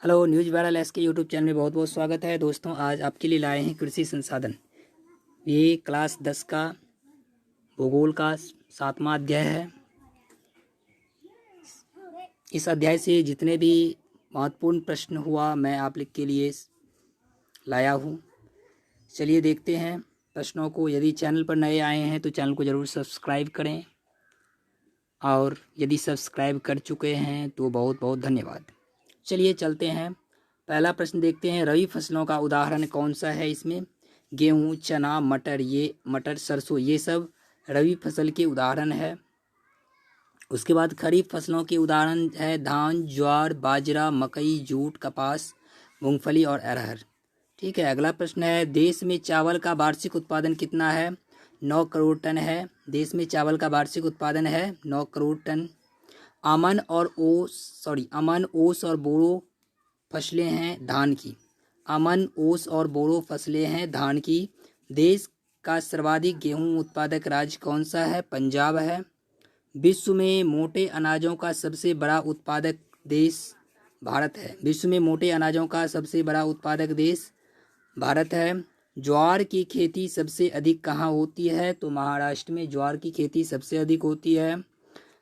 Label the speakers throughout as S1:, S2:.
S1: Hello, news viral S के YouTube channel में बहुत बहुत स्वागत है। दोस्तों, आज आपके लिए लाए हैं कृषि संसाधन। ये क्लास 10 का भूगोल का 7वां अध्याय है। इस अध्याय से जितने भी महत्वपूर्ण प्रश्न हुआ मैं आप लोग के लिए लाया हूँ। चलिए देखते हैं प्रश्नों को। यदि चैनल पर नए आए हैं तो चैनल को ज़रूर सब्सक्राइब करें, और यदि सब्सक्राइब कर चुके हैं तो बहुत बहुत धन्यवाद। चलिए चलते हैं। पहला प्रश्न देखते हैं, रबी फसलों का उदाहरण कौन सा है। इसमें गेहूँ, चना, मटर, सरसों ये सब रबी फसल के उदाहरण है। उसके बाद खरीफ फसलों के उदाहरण है धान, ज्वार, बाजरा, मकई, जूट, कपास, मूंगफली और अरहर। ठीक है। अगला प्रश्न है, देश में चावल का वार्षिक उत्पादन कितना है। 9 करोड़ टन है। देश में चावल का वार्षिक उत्पादन है 9 करोड़ टन। अमन, ओस और बोरो फसलें हैं धान की। अमन, ओस और बोरो फसलें हैं धान की। देश का सर्वाधिक गेहूं उत्पादक राज्य कौन सा है। पंजाब है। विश्व में मोटे अनाजों का सबसे बड़ा उत्पादक देश भारत है। विश्व में मोटे अनाजों का सबसे बड़ा उत्पादक देश भारत है। ज्वार की खेती सबसे अधिक कहाँ होती है, तो महाराष्ट्र में ज्वार की खेती सबसे अधिक होती है।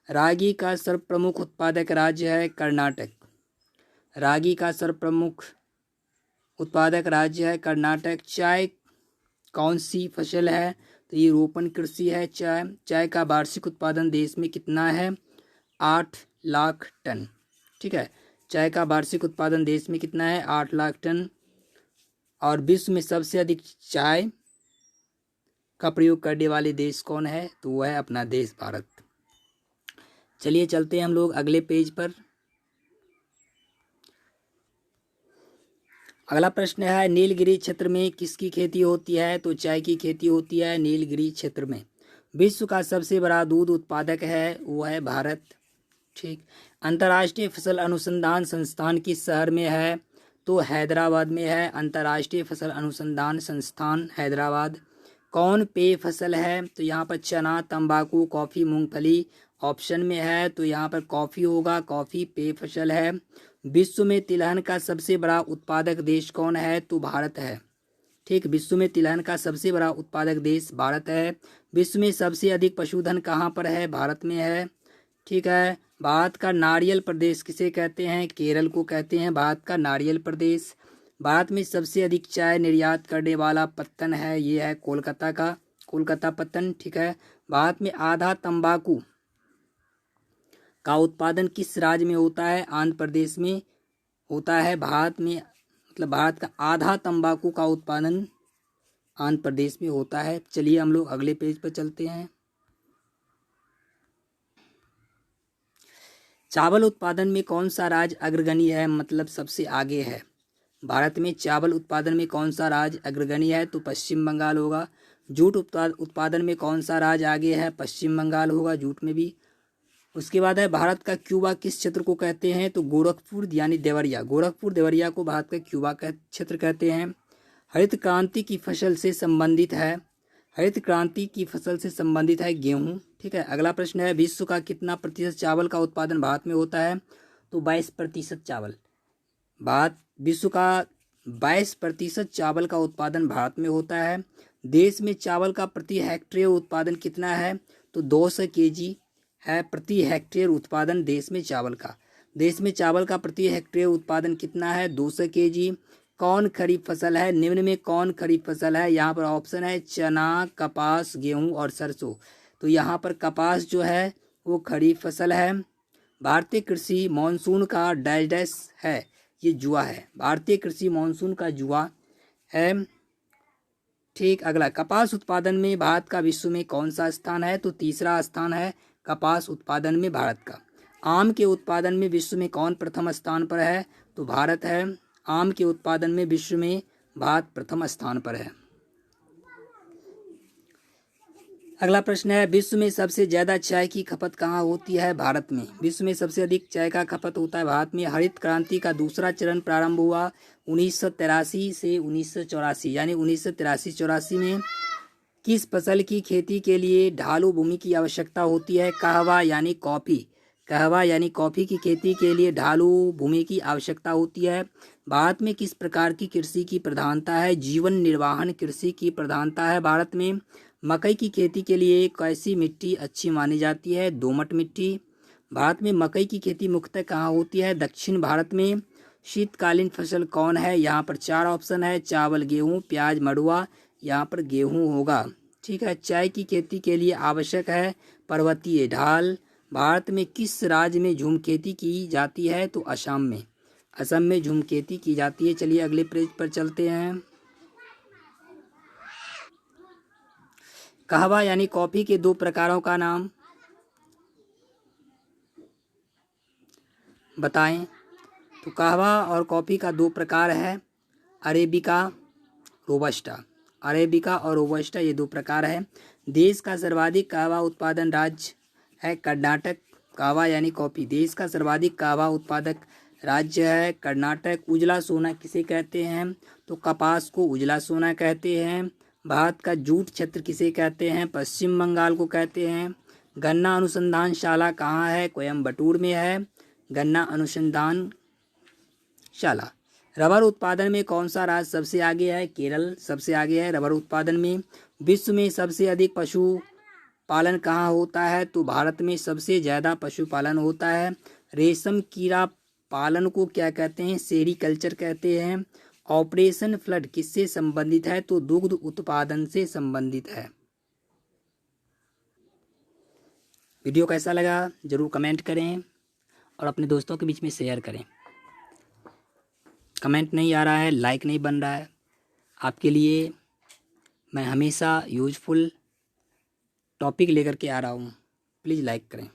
S1: रागी का सर्वप्रमुख उत्पादक राज्य है कर्नाटक। रागी का सर्वप्रमुख उत्पादक राज्य है कर्नाटक। चाय कौन सी फसल है, तो ये रोपण कृषि है। चाय का वार्षिक उत्पादन देश में कितना है, 8 लाख टन। ठीक है। चाय का वार्षिक उत्पादन देश में कितना है, 8 लाख टन। और विश्व में सबसे अधिक चाय का प्रयोग करने वाले देश कौन है, तो वह है अपना देश भारत। चलिए चलते हैं हम लोग अगले पेज पर। अगला प्रश्न है, नीलगिरी क्षेत्र में किसकी खेती होती है, तो चाय की खेती होती है नीलगिरी क्षेत्र में। विश्व का सबसे बड़ा दूध उत्पादक है वो है भारत। ठीक। अंतर्राष्ट्रीय फसल अनुसंधान संस्थान किस शहर में है, तो हैदराबाद में है अंतर्राष्ट्रीय फसल अनुसंधान संस्थान हैदराबाद। कौन पेय फसल है, तो यहाँ पर चना, तंबाकू, कॉफ़ी, मूंगफली ऑप्शन में है, तो यहाँ पर कॉफ़ी होगा। कॉफ़ी पेय फसल है। विश्व में तिलहन का सबसे बड़ा उत्पादक देश कौन है, तो भारत है। ठीक। विश्व में तिलहन का सबसे बड़ा उत्पादक देश भारत है। विश्व में सबसे अधिक पशुधन कहाँ पर है, भारत में है। ठीक है। भारत का नारियल प्रदेश किसे कहते हैं, केरल को कहते हैं भारत का नारियल प्रदेश। भारत में सबसे अधिक चाय निर्यात करने वाला पत्तन है, ये है कोलकाता का कोलकाता पत्तन। ठीक है। भारत में आधा तंबाकू का उत्पादन किस राज्य में होता है, आंध्र प्रदेश में होता है। भारत का आधा तंबाकू का उत्पादन आंध्र प्रदेश में होता है। चलिए हम लोग अगले पेज पर चलते हैं। चावल उत्पादन में कौन सा राज्य अग्रगणी है, मतलब सबसे आगे है। भारत में चावल उत्पादन में कौन सा राज्य अग्रगणी है, तो पश्चिम बंगाल होगा। जूट उत्पादन में कौन सा राज्य आगे है, पश्चिम बंगाल होगा जूट में भी। उसके बाद है, भारत का क्यूबा किस क्षेत्र को कहते हैं, तो गोरखपुर यानी देवरिया। गोरखपुर देवरिया को भारत का क्यूबा का क्षेत्र कहते हैं। हरित क्रांति की फसल से संबंधित है। हरित क्रांति की फसल से संबंधित है गेहूं। ठीक है। अगला प्रश्न है, विश्व का कितना प्रतिशत चावल का उत्पादन भारत में होता है, तो 22% चावल। विश्व का 22% चावल का उत्पादन भारत में होता है। देश में चावल का प्रति हेक्टेयर उत्पादन कितना है, तो 200 kg है प्रति हेक्टेयर उत्पादन देश में चावल का। देश में चावल का प्रति हेक्टेयर उत्पादन कितना है, 200 kg। कौन खरीफ फसल है, निम्न में कौन खरीफ फसल है, यहाँ पर ऑप्शन है चना, कपास, गेहूं और सरसों। तो यहाँ पर कपास जो है वो खरीफ फसल है। भारतीय कृषि मानसून का डैश है, ये जुआ है। भारतीय कृषि मानसून का जुआ है। ठीक। अगला, कपास उत्पादन में भारत का विश्व में कौन सा स्थान है, तो तीसरा स्थान है कपास उत्पादन में भारत का। आम के उत्पादन में विश्व में कौन प्रथम स्थान पर है, तो भारत है। आम के उत्पादन में विश्व में भारत प्रथम स्थान पर है। अगला प्रश्न है, विश्व में सबसे ज़्यादा चाय की खपत कहाँ होती है, भारत में। विश्व में सबसे अधिक चाय का खपत होता है भारत में। हरित क्रांति का दूसरा चरण प्रारंभ हुआ 1983 से 1984, यानी 1983-84 में। किस फसल की खेती के लिए ढालू भूमि की आवश्यकता होती है, कहवा यानी कॉफ़ी। कहवा यानी कॉफ़ी की खेती के लिए ढालू भूमि की आवश्यकता होती है। भारत में किस प्रकार की कृषि की प्रधानता है? जीवन निर्वाहन कृषि की प्रधानता है भारत में। मकई की खेती के लिए कैसी मिट्टी अच्छी मानी जाती है? दोमट मिट्टी। भारत में मकई की खेती मुख्यतः कहाँ होती है? दक्षिण भारत में। शीतकालीन फसल कौन है? यहाँ पर 4 ऑप्शन है, चावल, गेहूँ, प्याज, मड़ुआ। यहाँ पर गेहूँ होगा। ठीक है। चाय की खेती के लिए आवश्यक है पर्वतीय ढाल। भारत में किस राज्य में झूम खेती की जाती है? तो असम में। असम में झूम खेती की जाती है। चलिए अगले पेज पर चलते हैं। कहवा यानी कॉफ़ी के 2 प्रकारों का नाम बताएं। तो कहवा और कॉफ़ी का 2 प्रकार है, अरेबिका, रोबस्टा। अरेबिका और रोबस्टा ये 2 प्रकार है। देश का सर्वाधिक कहवा उत्पादन राज्य है कर्नाटक। कहवा यानी कॉफ़ी, देश का सर्वाधिक कहवा उत्पादक राज्य है कर्नाटक। उजला सोना किसे कहते हैं? तो कपास को उजला सोना कहते हैं। भारत का जूट क्षेत्र किसे कहते हैं? पश्चिम बंगाल को कहते हैं। गन्ना अनुसंधानशाला कहाँ है? कोयम्बटूर में है गन्ना अनुसंधान शाला। रबर उत्पादन में कौन सा राज्य सबसे आगे है? केरल सबसे आगे है रबर उत्पादन में। विश्व में सबसे अधिक पशु पालन कहाँ होता है? तो भारत में सबसे ज़्यादा पशुपालन होता है। रेशम कीड़ा पालन को क्या कहते हैं? सेरीकल्चर कहते हैं। ऑपरेशन फ्लड किससे संबंधित है? तो दुग्ध उत्पादन से संबंधित है। वीडियो कैसा लगा ज़रूर कमेंट करें और अपने दोस्तों के बीच में शेयर करें। कमेंट नहीं आ रहा है, लाइक नहीं बन रहा है। आपके लिए मैं हमेशा यूजफुल टॉपिक लेकर के आ रहा हूँ, प्लीज़ लाइक करें।